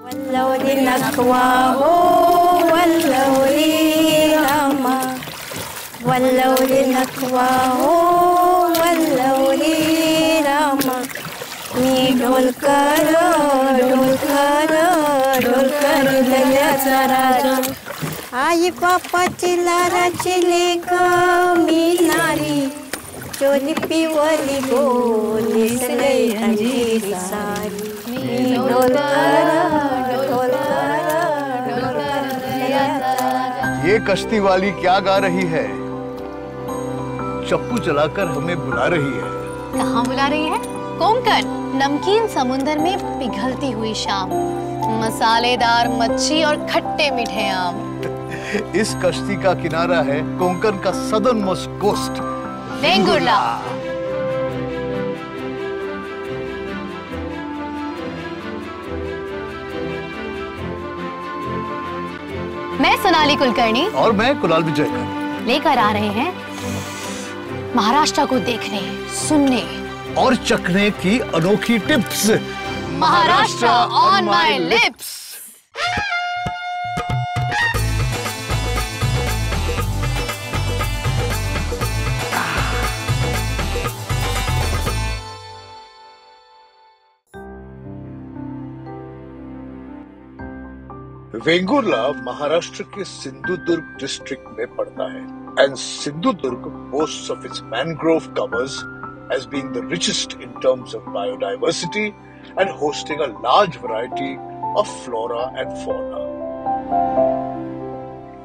Wallawli nakwa ho, wallawli rama. Wallawli nakwa ho, wallawli rama. मी ढोलकर ढोलकर ढोलकर दयाचा राजा. आई बापाची लाराची lake मी नारी. चोली पिवली बोली सगळे अंजीरी सारी. मी ढोलकर ढोलकर ढोलकर दयाचा राजा. ये कश्ती वाली क्या गा रही है? चप्पू चलाकर हमें बुला रही है. कहाँ बुला रही है? कोंकण. नमकीन समुंदर में पिघलती हुई शाम, मसालेदार मच्छी और खट्टे मीठे आम. इस कश्ती का किनारा है कोंकण का सदर्न मोस्ट कोस्ट वेंगुर्ला. मैं सोनाली कुलकर्णी और मैं कुणाल विजयकर लेकर आ रहे हैं महाराष्ट्र को देखने, सुनने और चखने की अनोखी tips. Maharashtra on my lips. Vengurla Maharashtra के सिंधुदुर्ग डिस्ट्रिक्ट में पड़ता है and Sindhudurg boasts of its mangrove covers as being the richest in terms of biodiversity and hosting a large variety of flora and fauna.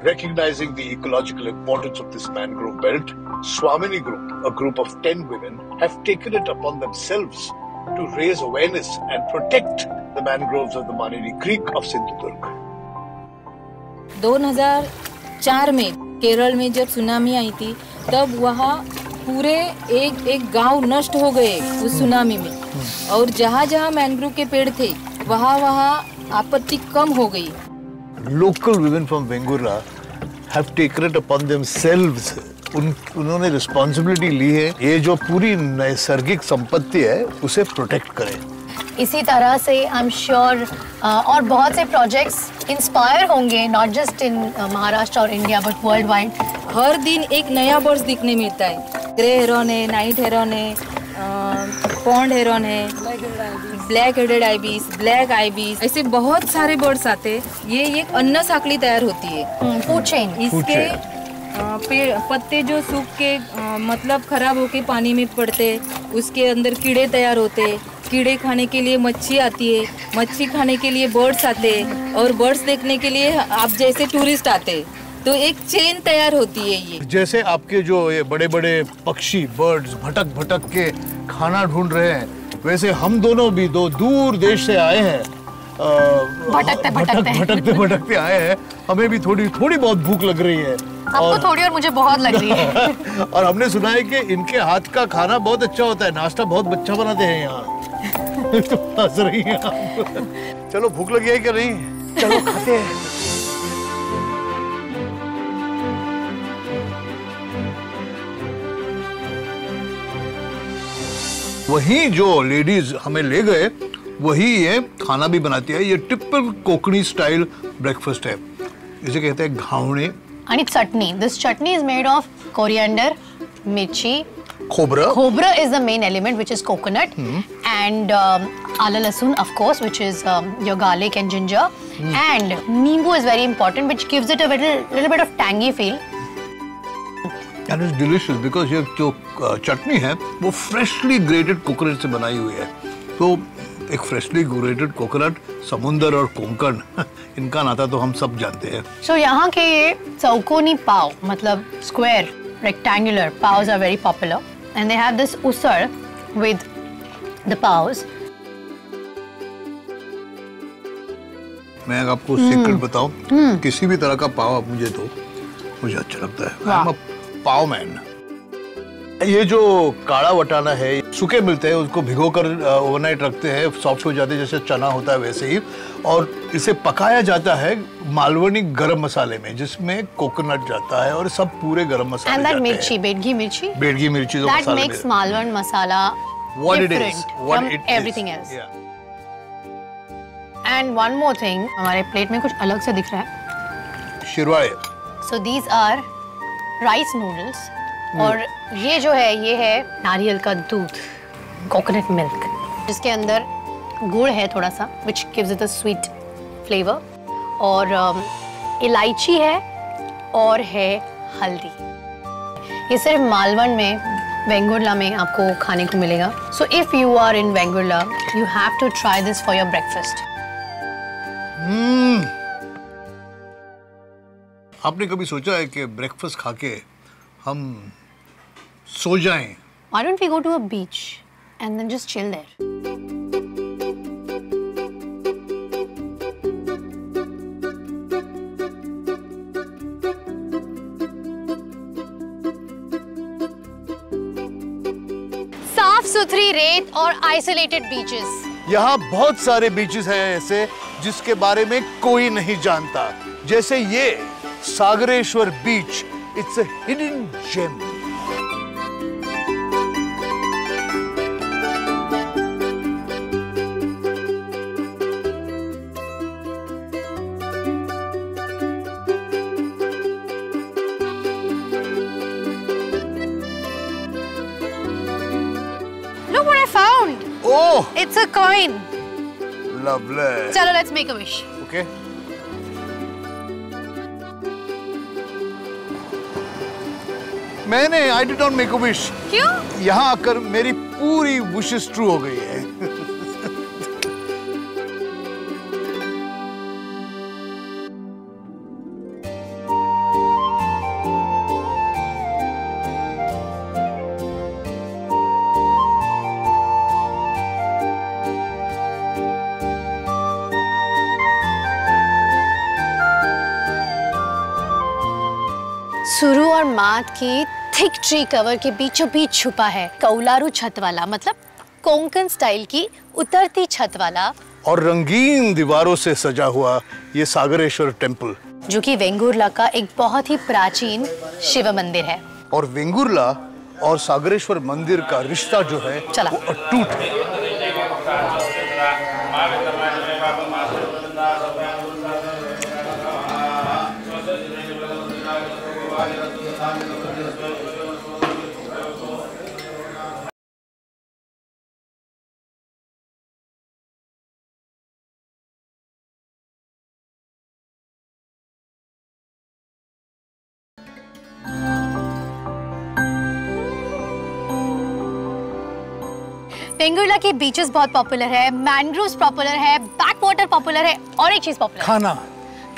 Recognizing the ecological importance of this mangrove belt, Swamini Group, a group of 10 women, have taken it upon themselves to raise awareness and protect the mangroves of the Manini Creek of Sindhudurg. 2004 में केरल में जब tsunami आई थी तब वहाँ पूरे एक गांव नष्ट हो गए उस सुनामी में. और जहाँ जहाँ मैंग्रोव के पेड़ थे वहाँ आपत्ति कम हो गई. Local women from Vengurla have taken it upon themselves. उन्होंने रिस्पॉन्सिबिलिटी ली है ये जो पूरी नैसर्गिक संपत्ति है उसे प्रोटेक्ट करें. इसी तरह से आई एम श्योर और बहुत से प्रोजेक्ट्स इंस्पायर होंगे नॉट जस्ट इन महाराष्ट्र और इंडिया बट वर्ल्ड वाइड. हर दिन एक नया बर्ड्स दिखने मिलता है. ग्रे हेरॉन है, नाइट हेरॉन है, पॉन्ड हेरॉन है, black headed ibis, black ibis, ऐसे बहुत सारे बर्ड्स आते. ये एक अन्न साखली तैयार होती है. इसके पत्ते जो सूख के मतलब खराब होके पानी में पड़ते, उसके अंदर कीड़े तैयार होते. कीड़े खाने के लिए मच्छी आती है, मच्छी खाने के लिए बर्ड्स आते और बर्ड्स देखने के लिए आप जैसे टूरिस्ट आते. तो एक चेन तैयार होती है. ये जैसे आपके जो ये बड़े बड़े पक्षी बर्ड्स भटक भटक के खाना ढूंढ रहे हैं, वैसे हम दोनों भी दो दूर देश से आए हैं. भटकते आए हैं. हमें भी थोड़ी बहुत भूख लग रही है. आपको थोड़ी और मुझे बहुत लग रही है. और हमने सुना है कि इनके हाथ का खाना बहुत अच्छा होता है. नाश्ता बहुत अच्छा बनाते हैं यहाँ. तो हंस रही हैं आप. चलो भूख लगी है क्या? नहीं, चलो खाते हैं. वही जो लेडीज हमें ले गए वही ये खाना भी बनाती है. ये टिपिकल कोकणी स्टाइल ब्रेकफास्ट है. इसे कहते हैं घावणे. आणि चटनी. This chutney is made of coriander, mirchi, khobra. Khobra is the main element, which is coconut, and ala lasun, of course, which is your garlic and ginger, and neembu is very important, which gives it a little bit of tangy feel. And it's delicious because ये जो चटनी है वो freshly grated coconut से बनाई हुई है. तो एक freshly grated coconut, समुंदर और कोंकण, इनका नाता तो हम सब जानते हैं. So यहाँ के ये चौकोनी पाव, मतलब square, rectangular paws are very popular, and they have this usar with the paws. मैं आपको सीक्रेट बताऊं, किसी भी तरह का पाव आप मुझे दो, मुझे अच्छा लगता है. I'm a pav man. ये जो काला वटाना है सूखे मिलते हैं, उसको भिगोकर ओवरनाइट रखते हैं, सॉफ्ट हो जाते हैं जैसे चना होता है वैसे ही. और इसे पकाया जाता है मालवनी गरम मसाले में जिसमें कोकोनट जाता है और सब पूरे गरम मसाले and that जाते mirchi, बेडगी मिर्ची, जो that मसाले makes Malwan masala what it different is, what from it everything is. else. Yeah. And one more thing, हमारे प्लेट में कुछ अलग से दिख रहा है। शिरवाड़े। So these are rice noodles, और ये जो है ये है नारियल का दूध, कोकोनट मिल्क, जिसके अंदर गुड़ है थोड़ा सा, which gives it a sweet flavour, और इलायची है और है हल्दी। ये सिर्फ मालवण में, वेंगुर्ला में आपको खाने को मिलेगा। So if you are in Vengurla, you have to try this for your breakfast. आपने कभी सोचा है कि ब्रेकफास्ट खा के हम सो जाएं? Why don't we go to a beach and then just chill there? साफ सुथरी रेत और आइसोलेटेड बीचेस। यहाँ बहुत सारे बीचेस हैं ऐसे जिसके बारे में कोई नहीं जानता, जैसे ये Sagareshwar beach. It's a hidden gem. Look what I found. Oh, It's a coin. Lovely. चलो let's make a wish. Okay. मैंने I did not make a wish. क्यों? यहाँ आकर मेरी पूरी विशेस ट्रू हो गई है। सुरु और मात की थिक ट्री कवर के बीचों बीच छुपा है कौलारू छत वाला, मतलब कोंकण स्टाइल की उतरती छत वाला और रंगीन दीवारों से सजा हुआ ये सागरेश्वर टेम्पल, जो कि वेंगुर्ला का एक बहुत ही प्राचीन शिव मंदिर है। और वेंगुर्ला और सागरेश्वर मंदिर का रिश्ता जो है चला। वो अटूट है। वेंगुर्ला के बीचेस बहुत पॉपुलर है, मैंग्रोव्स पॉपुलर है, बैक वाटर पॉपुलर है, और एक चीज पॉपुलर,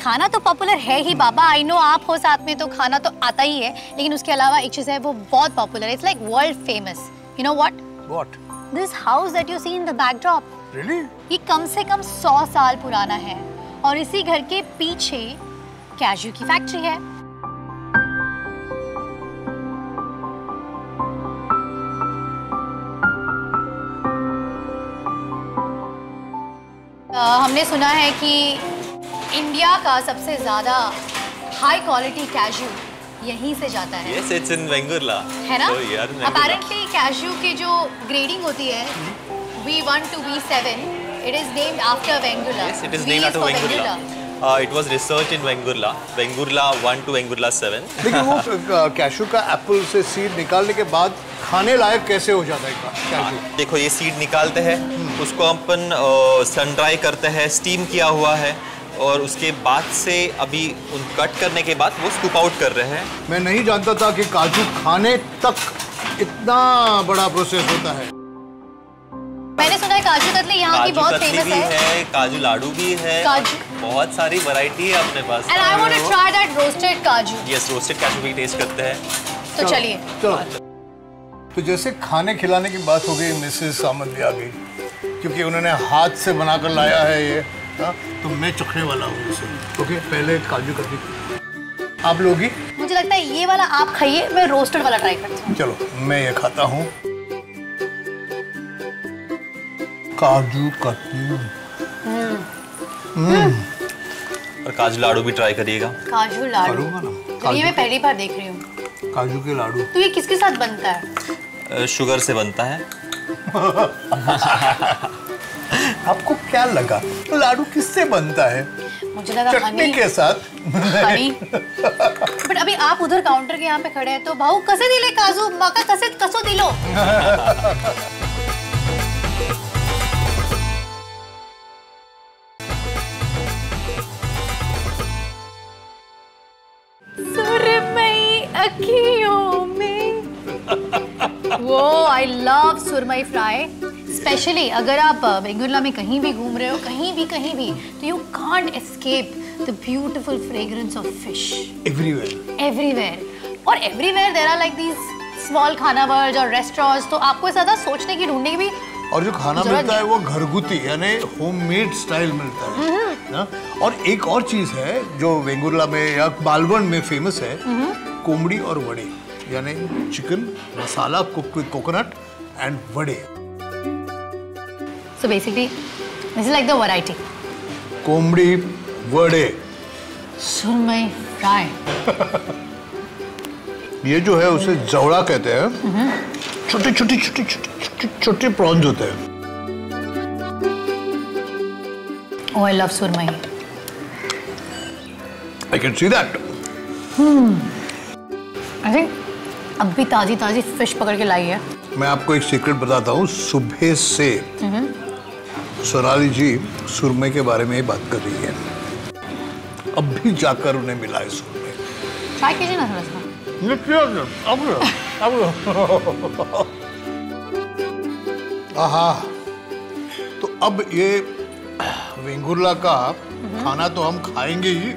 खाना तो पॉपुलर है ही बाबा। आई नो आप हो साथ में तो खाना तो आता ही है, लेकिन उसके अलावा एक चीज है वो बहुत पॉपुलर है। It's like world famous. You know what? What? This house that you see in the backdrop, Really? ये कम से कम 100 साल पुराना है, और इसी घर के पीछे कैशू की फैक्ट्री है। हमने सुना है कि इंडिया का सबसे ज्यादा हाई क्वालिटी कैशू यहीं से जाता है। Yes, it's in Vengurla. है ना? So, yeah, in Vengurla. Apparently cashew की जो ग्रेडिंग होती है V1 to V7, it is named after Vengurla. Yes, it is V named after for Vengurla. It was researched in Vengurla. Vengurla 1 to Vengurla 7. लेकिन वो cashew का Apple से seed निकालने के बाद खाने लायक कैसे हो जाता है कैशू? देखो ये सीड निकालते हैं, उसको अपन सन ड्राई करते हैं, स्टीम किया हुआ है, और उसके बाद से अभी उन कट करने के बाद वो स्कूप आउट कर रहे हैं। मैं नहीं जानता था कि काजू खाने तक इतना बड़ा प्रोसेस होता है। मैंने सुना है काजू कतली यहाँ की बहुत कतली फेमस भी है। है, काजू लाडू भी है, बहुत सारी वैरायटी है अपने पास। And I want to try that roasted काजू। Yes, roasted काजू भी टेस्ट करते हैं। तो चलिए। चलो। तो जैसे खाने खिलाने की बात हो गई, मिसेस सामंत भी आ गई, क्योंकि उन्होंने हाथ से बनाकर लाया है ये, हाँ? तो मैं चखने वाला हूँ इसे। ओके, पहले काजू कतली आप लोगी? मुझे लगता है ये वाला आप खाइए, मैं रोस्टेड वाला ट्राई करती हूँ। चलो मैं ये खाता हूँ। काजू कतली। और काजू लाडू भी ट्राई करिएगा। काजू लाडू करूँगा ना। तो ये मैं पहली बार देख रही हूँ। काजू के लाडू। तो ये किसके साथ बनता है? शुगर से बनता है। आपको क्या लगा लाडू किससे बनता है? मुझे लगा चटनी के साथ। हनी। बट अभी आप उधर काउंटर के यहाँ पे खड़े हैं तो भाऊ कसे दिले काजू माका कसे कसो दिलो। सुरमई अखियों में। वो आई लव सुरमई फ्राई। स्पेशली अगर आप वेंगुर्ला में कहीं भी घूम रहे हो कहीं भी तो you can't escape the beautiful fragrance of fish everywhere और everywhere there are like these small खाना वर्ज और रेस्टोरेंट्स, तो आपको ज्यादा सोचने की ढूंढने की भी और जो खाना मिलता है वो घरगुती यानी होममेड स्टाइल मिलता है ना। और एक और चीज है जो वेंगुर्ला में या बालवन में फेमस है, कोमड़ी और वड़े यानी chicken masala cook with coconut and वड़े। So basically, this is like the variety. कोमड़ी वड़े, सुरमई फ्राई। ये जो है उसे जवड़ा कहते हैं। छोटे प्रॉन्स होते हैं। Oh, I love सुरमई। I can see that. I think अब भी ताजी फिश पकड़ के लाई है। मैं आपको एक सीक्रेट बताता हूँ। सुबह से सोनाली जी सुरमई के बारे में ही बात कर रही है। अब भी जाकर उन्हें मिला है सुरमई। ट्राई कीजिए ना थोड़ा सा। आहा, तो अब ये वेंगुर्ला का खाना तो हम खाएंगे ही,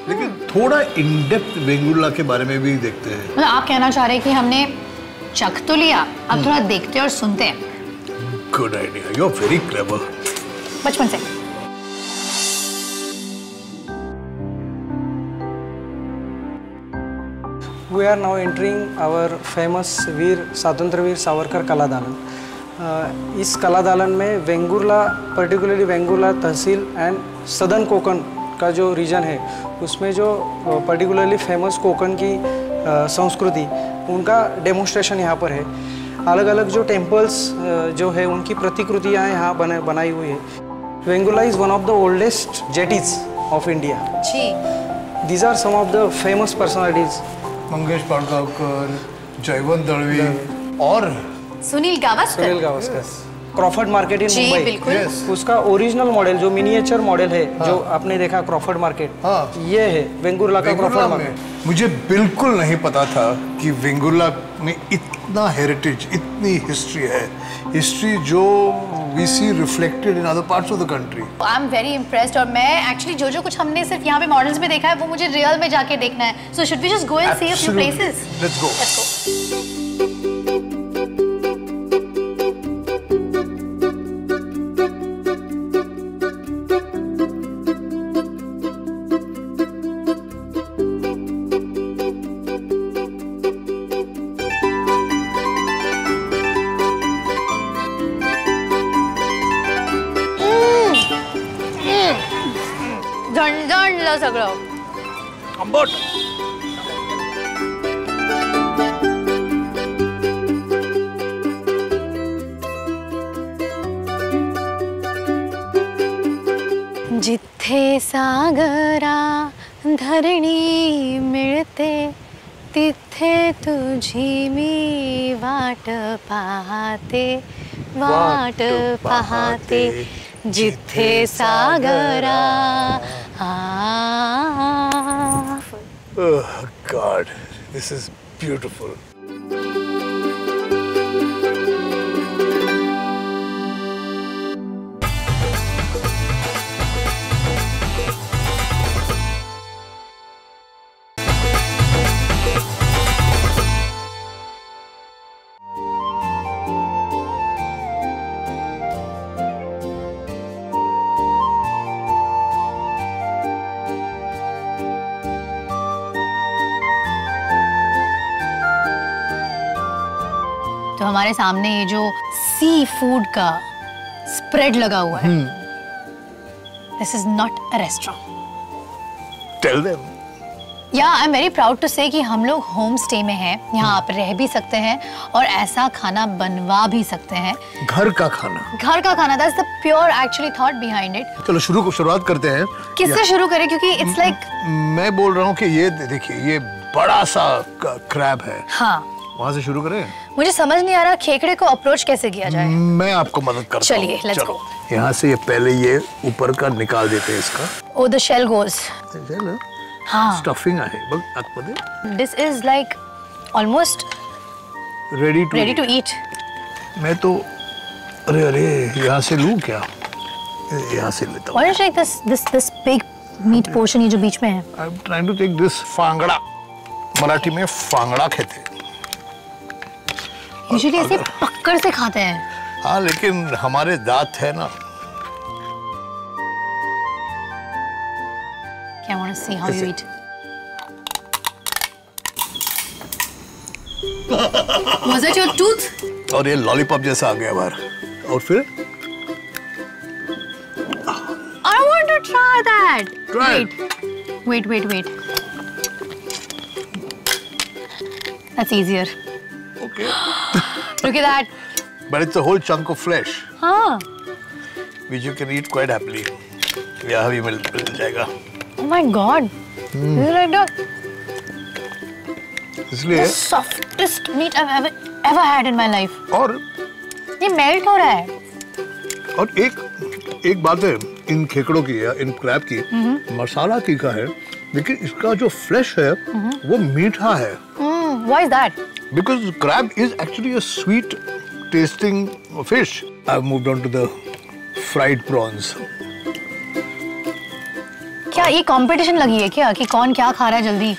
लेकिन थोड़ा इन डेप्थ वेंगुर्ला के बारे में भी देखते हैं। मतलब आप कहना चाह रहे हैं कि हमने चख तो लिया, अब थोड़ा देखते और सुनते हैं। Good idea, you are very clever. बचपन से। We are now entering our famous वीर स्वातंत्रवीर सावरकर कला दालन। इस कला दालन में Vengurla particularly Vengurla tehsil and southern Konkan का जो रीजन है उसमें जो पर्टिकुलरली फेमस कोकण की संस्कृति उनका डेमोन्स्ट्रेशन यहाँ पर है। अलग अलग जो टेम्पल्स जो है उनकी प्रतिकृतियाँ यहाँ बनाई हुई है। Vengurla is one of the oldest jetties of India. जी। These are some of the famous personalities. Mangesh Padgaonkar, Jaywant Dalvi और Sunil Gavaskar. Crawford market in जी, मुंबई। बिल्कुल। उसका ओरिजिनल मॉडल जो मिनिएचर मॉडल है जो आपने देखा क्रॉफर्ड मार्केट, ये है वेंगुर्ला का क्रॉफर्ड मार्केट। मुझे बिल्कुल नहीं पता था कि वेंगुर्ला में इतना हेरिटेज, इतनी हिस्ट्री है। हिस्ट्री जो we see reflected in other parts of the country. I am very impressed और मैं एक्चुअली जो कुछ हमने सिर्फ यहाँ पे मॉडल्स में देखा है वो मुझे रियल में जाके देखना है। So should we just go and see a few places? Let's go. झणझणलं सगळं। आंबट। जिथे सागरा धरणी मिळते तिथे तुझी मी वाट पाहते, वाट पाहते। जिथे सागरा Oh God, this is beautiful. तो हमारे सामने ये जो सी फूड का स्प्रेड लगा हुआ है, this is not a restaurant. Tell them. Yeah I am very proud to say कि हम लोग होम स्टे में हैं, यहाँ आप रह भी सकते हैं और ऐसा खाना बनवा भी सकते हैं। घर का खाना, that's the pure actually thought behind it. चलो शुरुआत करते हैं। किससे शुरू करें, क्योंकि इट्स लाइक मैं बोल रहा हूँ कि ये देखिए, ये बड़ा सा क्रैब है। हाँ, वहाँ से शुरू करें। मुझे समझ नहीं आ रहा खेकड़े को अप्रोच कैसे किया जाए। मैं आपको मदद करता हूँ। चलिए, लेट्स गो। यहाँ से ये पहले ये ऊपर का निकाल देते हैं इसका। Oh the shell goes. हाँ, स्टफिंग आहे बघ आतमध्ये। This is like almost ready to eat. मैं तो अरे यहाँ से लूँ क्या? यहाँ से लेता हूँ। Why don't you take this big meat portion ये जो बीच में है? I'm trying to take this फांगड़ा। Marathi में फांगड़ा कहते हैं। Usually ऐसे पकड़ से खाते हैं। हाँ, लेकिन हमारे दांत है ना। I want to see how you eat. Was it your tooth? और ये लॉलीपॉप जैसा आ गया बाहर। और फिर I want to try that. Try it. Wait. That's easier. Okay. Look at that. But it's a whole chunk of flesh, हाँ. which you can eat quite happily. यहाँ भी मिल जाएगा। Oh my God. This is like इसलिए the softest meat I've ever had in my life. और ये melt हो रहा है। और एक बात है इन खेकड़ों की या इन क्रैब की, मसाला तीखा है, लेकिन इसका जो फ्लेश है वो मीठा है। Why is that? Because crab is actually a sweet tasting fish. I've moved on to the fried prawns. क्या ये कंपटीशन लगी है क्या कि कौन क्या खा रहा है जल्दी?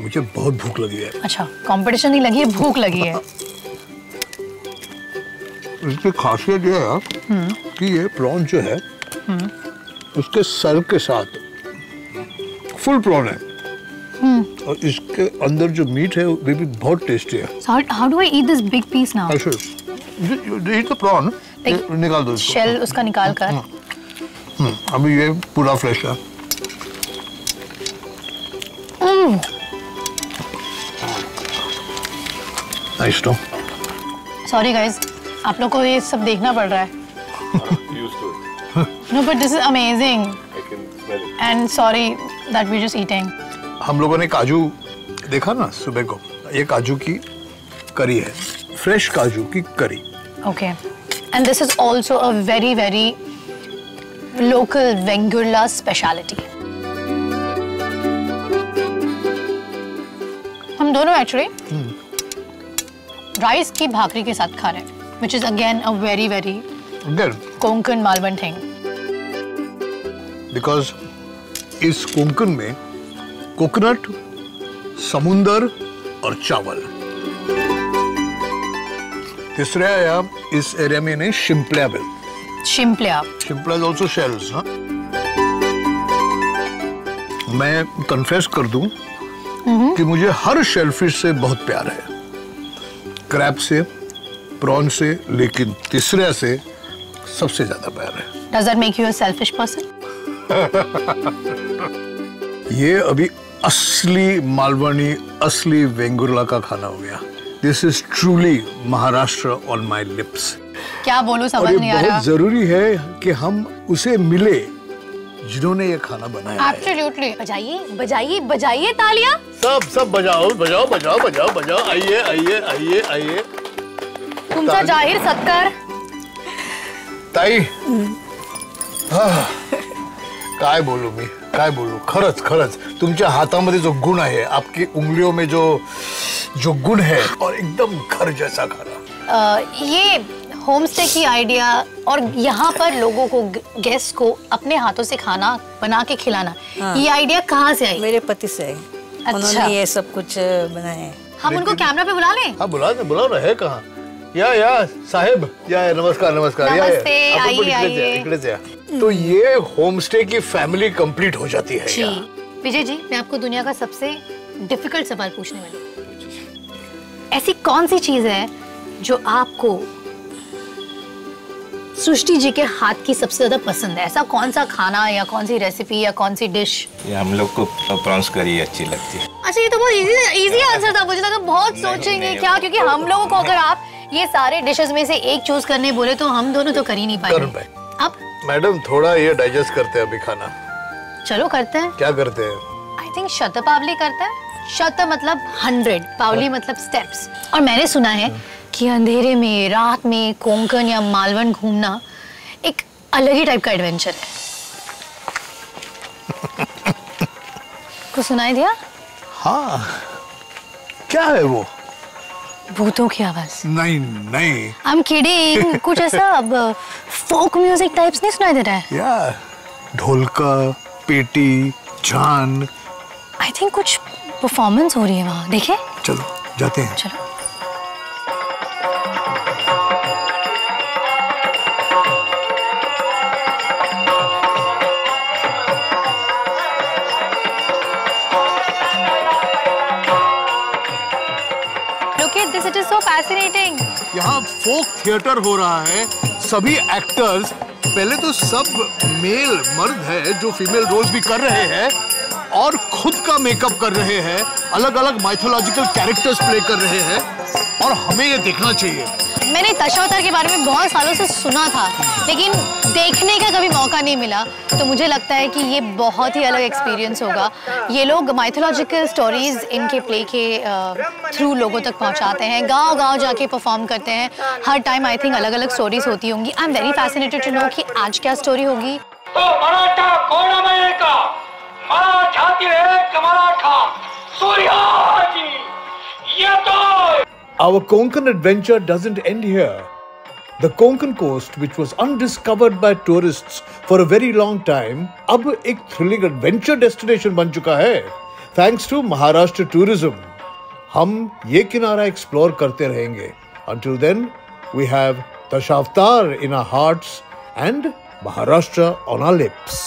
मुझे बहुत भूख लगी है। अच्छा, कंपटीशन नहीं लगी है, भूख लगी है। इसकी खासियत ये है कि ये प्रॉन जो है उसके सर के साथ फुल प्रॉन है और इसके अंदर जो मीट है वो भी बहुत टेस्टी है। So how do I eat this big piece now? eat the prawn, निकाल दो इसको। शेल उसका निकाल कर। अभी ये पूरा फ्रेश है। Nice no. सॉरी गाइस, आप लोग को ये सब देखना पड़ रहा है। No, but this is amazing. And sorry that we're just eating. हम लोगों ने काजू देखा ना सुबह को, ये काजू की करी है, फ्रेश काजू की करी। Okay. And this is also a very, very local Vengurla speciality. हम दोनों actually राइस की भाकरी के साथ खा रहे हैं, which is again a very, very Konkan Malvan thing. Because इस कोंकण में कोकोनट, समुंदर और चावल। तीसरा आया इस एरिया में नहीं, शिम्पल्या बिल। शिम्पल्या इज ऑल्सो शेल्स ना। मैं कन्फेस कर दूं कि मुझे हर शेलफिश से बहुत प्यार है, क्रैब से, प्रॉन से, लेकिन तीसरे से सबसे ज्यादा प्यार है। Does that make you a selfish person? ये अभी असली मालवनी, असली वेंगुर्ला का खाना हो गया। This is truly Maharashtra on my lips. क्या बोलूं, समझ नहीं आ रहा। बहुत जरूरी है कि हम उसे मिले जिन्होंने ये खाना बनाया है। Absolutely. बजाइए तालियां। सब बजाओ। आइए। तुमचा जाहीर सत्कार। ताई, काय बोलू खरंच तुमच्या हातामध्ये जो गुण आहे, आपकी उंगलियों में जो गुण है, और एकदम घर जैसा खाना। ये होम स्टे की आइडिया और यहाँ पर लोगों को, गेस्ट को अपने हाथों से खाना बना के खिलाना, ये आइडिया कहाँ से आई? मेरे पति से। अच्छा। उन्होंने ये सब कुछ बनाया है। हम उनको कैमरा पे बुला लें? हाँ बुला रहे हैं। कहाँ? या साहेब, या नमस्कार। नमस्ते, आइए। इकडे से। तो ये होम स्टे की फैमिली कंप्लीट हो जाती है। जी विजय जी, मैं आपको दुनिया का सबसे डिफिकल्ट सवाल पूछने वाली हूँ। ऐसी कौन सी चीज है जो आपको सृष्टि जी के हाथ की सबसे ज्यादा पसंद है? ऐसा कौन सा खाना या कौन सी रेसिपी या कौन सी डिश? ये हम लोग को प्रॉन्स करी अच्छी लगती है। अच्छा, ये तो बहुत इजी आंसर था। मुझे लगा बहुत सोचेंगे क्या, क्योंकि हम लोगों को अगर आप ये सारे डिशेस में से एक चूज करने बोले तो हम दोनों तो कर ही नहीं पाएंगे। अब मैडम थोड़ा ये डाइजेस्ट करते हैं अभी खाना। चलो करते हैं। क्या करते हैं? आई थिंक शतपावली करते हैं। शत मतलब 100, पावली मतलब स्टेप्स। और मैंने सुना है कि अंधेरे में रात में कोंकण या मालवण घूमना एक अलग ही टाइप का एडवेंचर है। कुछ सुनाई दिया? हाँ, क्या है वो? भूतों की आवाज? नहीं नहीं, आई एम किडिंग। कुछ ऐसा अब फोक म्यूजिक टाइप्स नहीं सुनाई दे रहा है? या ढोलका, पेटी, झान। आई थिंक कुछ परफॉर्मेंस हो रही है वहाँ, देखे? चलो जाते हैं। चलो। Look at this, it is so fascinating. यहाँ फोक थिएटर हो रहा है। सभी एक्टर्स, पहले तो सब मेल मर्द है जो फीमेल रोल्स भी कर रहे हैं और खुद का मेकअप कर रहे हैं, अलग अलग माइथोलॉजिकल कैरेक्टर्स प्ले कर रहे हैं, और हमें ये देखना चाहिए। मैंने दशावतार के बारे में बहुत सालों से सुना था, लेकिन देखने का कभी मौका नहीं मिला। तो मुझे लगता है कि ये बहुत ही अलग एक्सपीरियंस होगा। ये लोग माइथोलॉजिकल स्टोरीज इनके प्ले के थ्रू लोगों तक पहुंचाते हैं, गांव-गांव जाके परफॉर्म करते हैं। हर टाइम आई थिंक अलग अलग स्टोरीज होती होंगी। I am very fascinated to know कि आज क्या स्टोरी होगी। तो मराठा कोणामय का मराठातील एक मराठा सूर्याजी येतोय। Our Konkan adventure doesn't end here. The Konkan coast, which was undiscovered by tourists for a very long time, अब एक thrilling adventure destination बन चुका है, thanks to Maharashtra tourism. हम ये किनारा explore करते रहेंगे. Until then, we have Dashavatar in our hearts and Maharashtra on our lips.